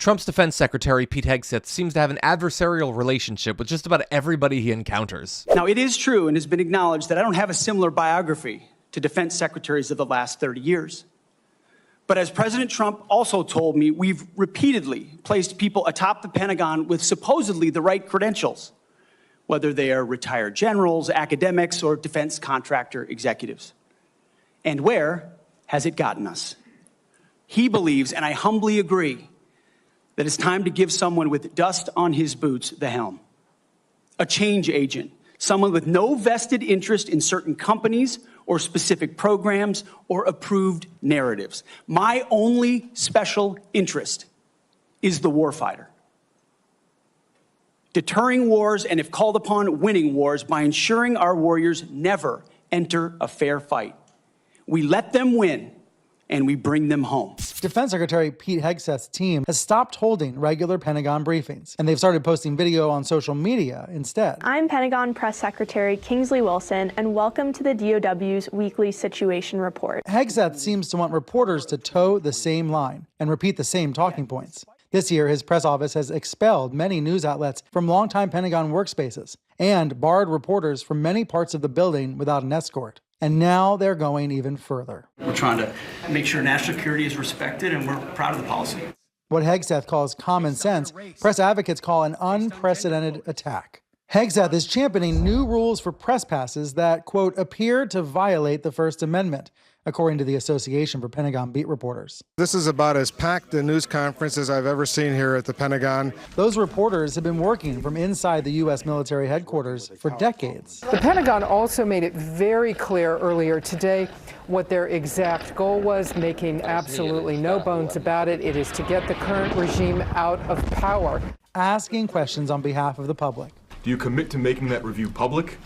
Trump's defense secretary, Pete Hegseth, seems to have an adversarial relationship with just about everybody he encounters. Now, it is true and has been acknowledged that I don't have a similar biography to defense secretaries of the last 30 years. But as President Trump also told me, we've repeatedly placed people atop the Pentagon with supposedly the right credentials, whether they are retired generals, academics, or defense contractor executives. And where has it gotten us? He believes, and I humbly agree, that it's time to give someone with dust on his boots the helm. A change agent, someone with no vested interest in certain companies or specific programs or approved narratives. My only special interest is the warfighter. Deterring wars, and if called upon, winning wars by ensuring our warriors never enter a fair fight. We let them win, and we bring them home. Defense Secretary Pete Hegseth's team has stopped holding regular Pentagon briefings, and they've started posting video on social media instead. I'm Pentagon Press Secretary Kingsley Wilson, and welcome to the DoW's weekly situation report. Hegseth seems to want reporters to toe the same line and repeat the same talking points. This year, his press office has expelled many news outlets from longtime Pentagon workspaces and barred reporters from many parts of the building without an escort. And now they're going even further. We're trying to make sure national security is respected, and we're proud of the policy. What Hegseth calls common sense, press advocates call an unprecedented attack. Hegseth is championing new rules for press passes that, quote, appear to violate the First Amendment, according to the Association for Pentagon Beat Reporters. This is about as packed a news conference as I've ever seen here at the Pentagon. Those reporters have been working from inside the U.S. military headquarters for decades. The Pentagon also made it very clear earlier today what their exact goal was, making absolutely no bones about it. It is to get the current regime out of power. Asking questions on behalf of the public. Do you commit to making that review public?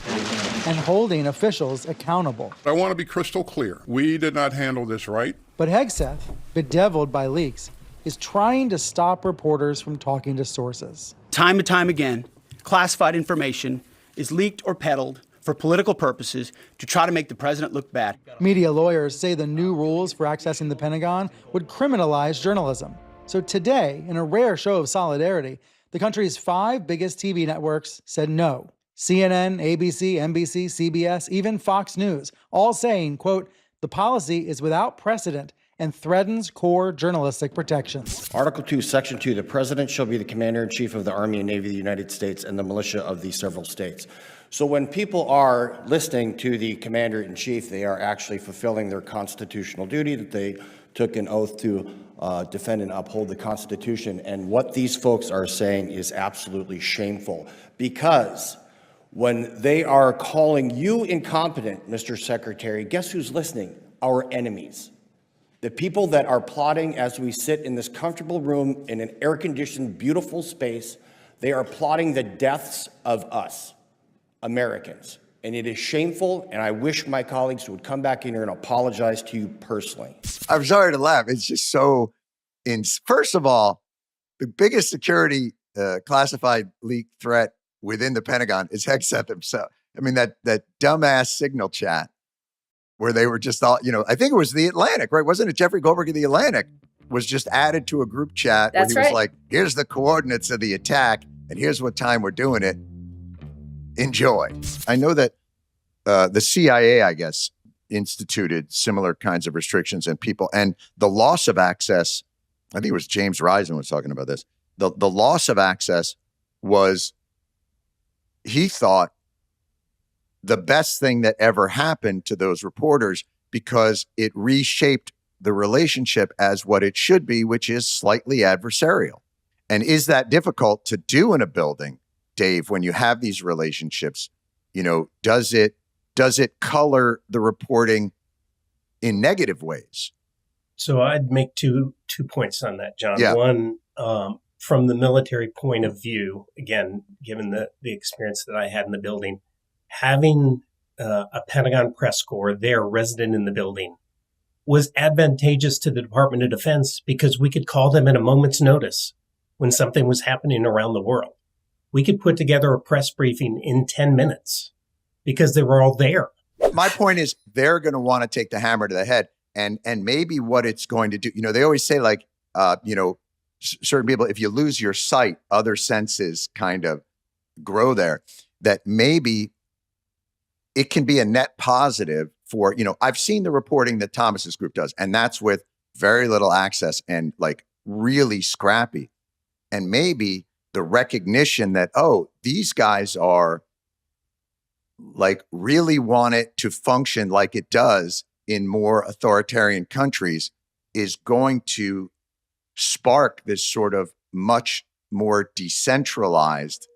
And holding officials accountable. I want to be crystal clear. We did not handle this right. But Hegseth, bedeviled by leaks, is trying to stop reporters from talking to sources. Time and time again, classified information is leaked or peddled for political purposes to try to make the president look bad. Media lawyers say the new rules for accessing the Pentagon would criminalize journalism. So today, in a rare show of solidarity, the country's 5 biggest TV networks said no. CNN, ABC, NBC, CBS, even Fox News, all saying, quote, the policy is without precedent and threatens core journalistic protections. Article 2, Section 2, the President shall be the Commander-in-Chief of the Army and Navy of the United States and the militia of the several states. So when people are listening to the Commander-in-Chief, they are actually fulfilling their constitutional duty that they took an oath to defend and uphold the Constitution. And what these folks are saying is absolutely shameful, because when they are calling you incompetent, Mr. Secretary, guess who's listening? Our enemies. The people that are plotting as we sit in this comfortable room in an air-conditioned, beautiful space, they are plotting the deaths of us, Americans. And it is shameful, and I wish my colleagues would come back in here and apologize to you personally. I'm sorry to laugh. It's just so, first of all, the biggest security classified leak threat within the Pentagon is Hegseth himself. I mean, that dumbass signal chat where they were just all, I think it was the Atlantic, right? Wasn't it Jeffrey Goldberg of the Atlantic was just added to a group chat where he was like, here's the coordinates of the attack and here's what time we're doing it. Enjoy. I know that the CIA, I guess, instituted similar kinds of restrictions and people, and the loss of access, I think it was James Risen was talking about this, the loss of access was, he thought, the best thing that ever happened to those reporters because it reshaped the relationship as what it should be, which is slightly adversarial. And is that difficult to do in a building, Dave, when you have these relationships? Does it color the reporting in negative ways? So I'd make two points on that, John. Yeah. One, from the military point of view, again, given the experience that I had in the building, having a Pentagon press corps there resident in the building was advantageous to the Department of Defense because we could call them at a moment's notice when something was happening around the world. We could put together a press briefing in 10 minutes because they were all there. My point is they're going to want to take the hammer to the head, and maybe what it's going to do, they always say certain people, if you lose your sight, other senses kind of grow there, that maybe it can be a net positive for, I've seen the reporting that Thomas's group does, and that's with very little access and like really scrappy. And maybe the recognition that, oh, these guys are like really want it to function like it does in more authoritarian countries is going to spark this sort of much more decentralized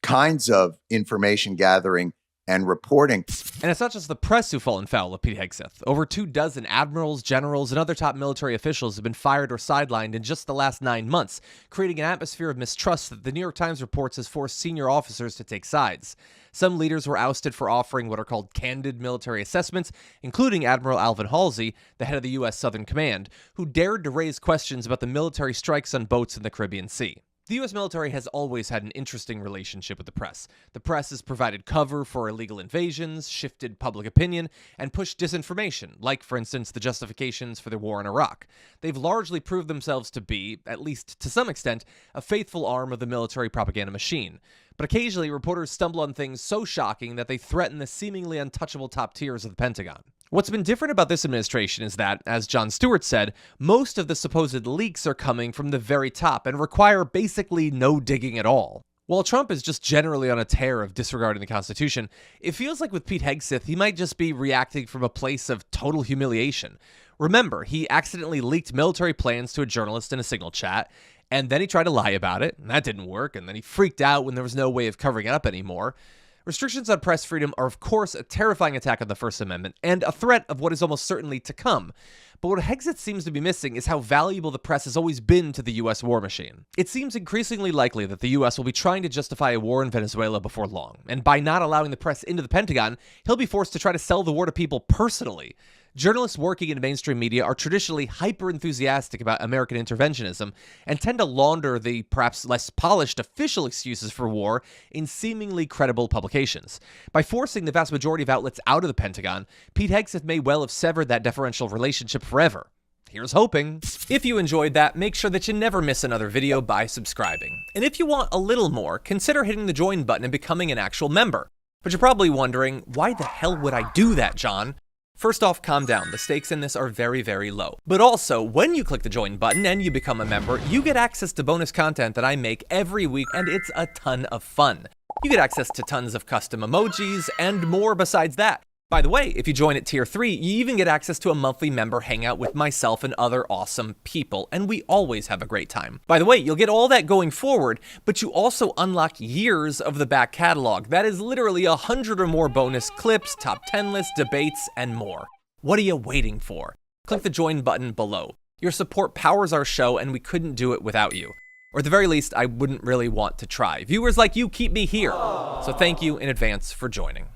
kinds of information gathering and reporting. And it's not just the press who've fallen foul of Pete Hegseth. Over 24 admirals, generals, and other top military officials have been fired or sidelined in just the last 9 months, creating an atmosphere of mistrust that the New York Times reports has forced senior officers to take sides. Some leaders were ousted for offering what are called candid military assessments, including Admiral Alvin Halsey, the head of the U.S. Southern Command, who dared to raise questions about the military strikes on boats in the Caribbean Sea. The U.S. military has always had an interesting relationship with the press. The press has provided cover for illegal invasions, shifted public opinion, and pushed disinformation, like, for instance, the justifications for the war in Iraq. They've largely proved themselves to be, at least to some extent, a faithful arm of the military propaganda machine. But occasionally, reporters stumble on things so shocking that they threaten the seemingly untouchable top tiers of the Pentagon. What's been different about this administration is that, as Jon Stewart said, most of the supposed leaks are coming from the very top and require basically no digging at all. While Trump is just generally on a tear of disregarding the Constitution, it feels like with Pete Hegseth, he might just be reacting from a place of total humiliation. Remember, he accidentally leaked military plans to a journalist in a Signal chat, and then he tried to lie about it, and that didn't work, and then he freaked out when there was no way of covering it up anymore. Restrictions on press freedom are, of course, a terrifying attack on the First Amendment and a threat of what is almost certainly to come. But what Hegseth seems to be missing is how valuable the press has always been to the U.S. war machine. It seems increasingly likely that the U.S. will be trying to justify a war in Venezuela before long, and by not allowing the press into the Pentagon, he'll be forced to try to sell the war to people personally. Journalists working in mainstream media are traditionally hyper-enthusiastic about American interventionism and tend to launder the perhaps less polished official excuses for war in seemingly credible publications. By forcing the vast majority of outlets out of the Pentagon, Pete Hegseth may well have severed that deferential relationship forever. Here's hoping. If you enjoyed that, make sure that you never miss another video by subscribing. And if you want a little more, consider hitting the join button and becoming an actual member. But you're probably wondering, why the hell would I do that, John? First off, calm down. The stakes in this are very, very low. But also, when you click the join button and you become a member, you get access to bonus content that I make every week, and it's a ton of fun. You get access to tons of custom emojis and more besides that. By the way, if you join at Tier 3, you even get access to a monthly member hangout with myself and other awesome people, and we always have a great time. By the way, you'll get all that going forward, but you also unlock years of the back catalog. That is literally 100 or more bonus clips, top 10 lists, debates, and more. What are you waiting for? Click the join button below. Your support powers our show, and we couldn't do it without you. Or at the very least, I wouldn't really want to try. Viewers like you keep me here. So thank you in advance for joining.